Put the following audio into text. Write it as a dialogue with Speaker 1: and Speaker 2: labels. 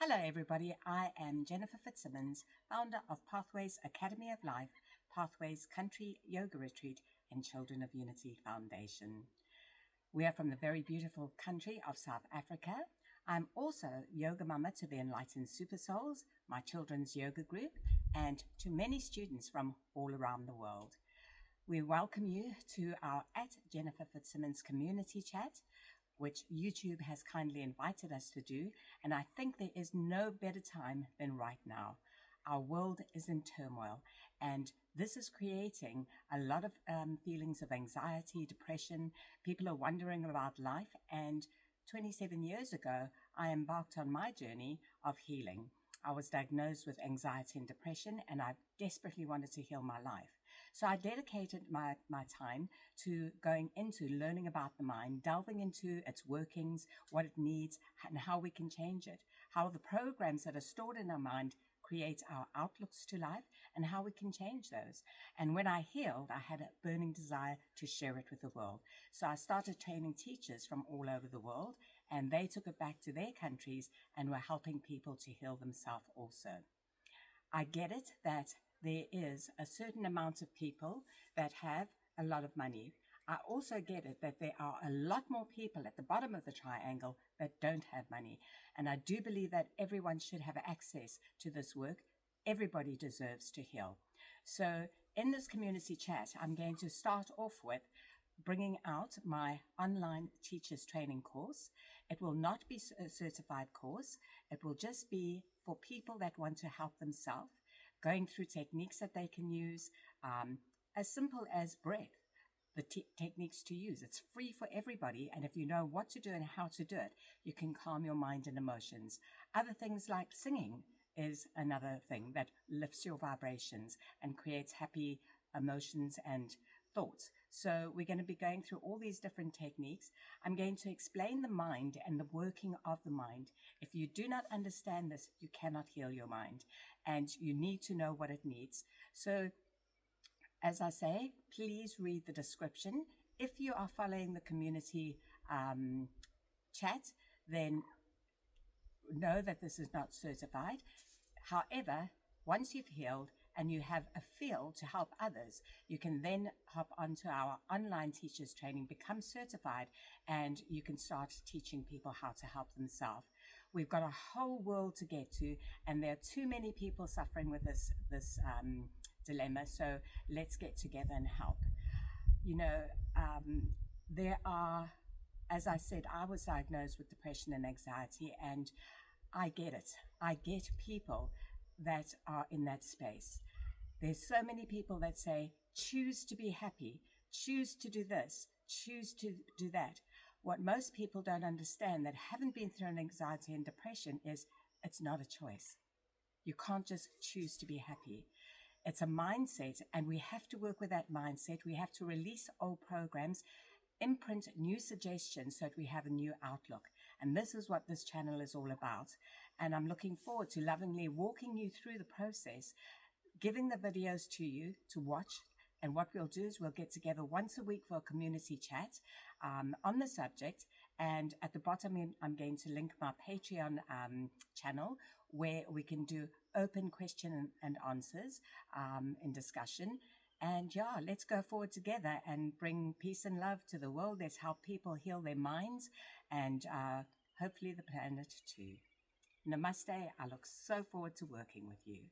Speaker 1: Hello, everybody. I am Jennifer Fitzsimmons, founder of Pathways Academy of Life, Pathways Country Yoga Retreat, and Children of Unity Foundation. We are from the very beautiful country of South Africa. I'm also yoga mama to the Enlightened Super Souls, my children's yoga group, and to many students from all around the world. We welcome you to our @Jennifer Fitzsimmons community chat, which YouTube has kindly invited us to do, and I think there is no better time than right now. Our world is in turmoil, and this is creating a lot of feelings of anxiety, depression. People are wondering about life, and 27 years ago, I embarked on my journey of healing. I was diagnosed with anxiety and depression, and I desperately wanted to heal my life. So I dedicated my time to going into learning about the mind, delving into its workings, what it needs, and how we can change it, how the programs that are stored in our mind create our outlooks to life, and how we can change those. And when I healed, I had a burning desire to share it with the world. So I started training teachers from all over the world, and they took it back to their countries and were helping people to heal themselves also. I get it that there is a certain amount of people that have a lot of money. I also get it that there are a lot more people at the bottom of the triangle that don't have money. And I do believe that everyone should have access to this work. Everybody deserves to heal. So in this community chat, I'm going to start off with bringing out my online teachers training course. It will not be a certified course. It will just be for people that want to help themselves, going through techniques that they can use, as simple as breath, the techniques to use. It's free for everybody, and if you know what to do and how to do it, you can calm your mind and emotions. Other things like singing is another thing that lifts your vibrations and creates happy emotions and thoughts. So we're going to be going through all these different techniques. I'm going to explain the mind and the working of the mind. If you do not understand this, you cannot heal your mind, and you need to know what it needs. So as I say, please read the description. If you are following the community chat, then know that this is not certified. However, once you've healed and you have a feel to help others, you can then hop onto our online teachers training, become certified, and you can start teaching people how to help themselves. We've got a whole world to get to, and there are too many people suffering with this dilemma. So let's get together and help. There are, as I said, I was diagnosed with depression and anxiety, and I get it. I get people that are in that space. There's so many people that say, choose to be happy, choose to do this, choose to do that. What most people don't understand that haven't been through an anxiety and depression is it's not a choice. You can't just choose to be happy. It's a mindset, and we have to work with that mindset. We have to release old programs, imprint new suggestions so that we have a new outlook. And this is what this channel is all about. And I'm looking forward to lovingly walking you through the process, giving the videos to you to watch. And what we'll do is we'll get together once a week for a community chat on the subject. And at the bottom, I'm going to link my Patreon channel where we can do open question and answers in discussion. And yeah, let's go forward together and bring peace and love to the world. Let's help people heal their minds and hopefully the planet too. Namaste. I look so forward to working with you.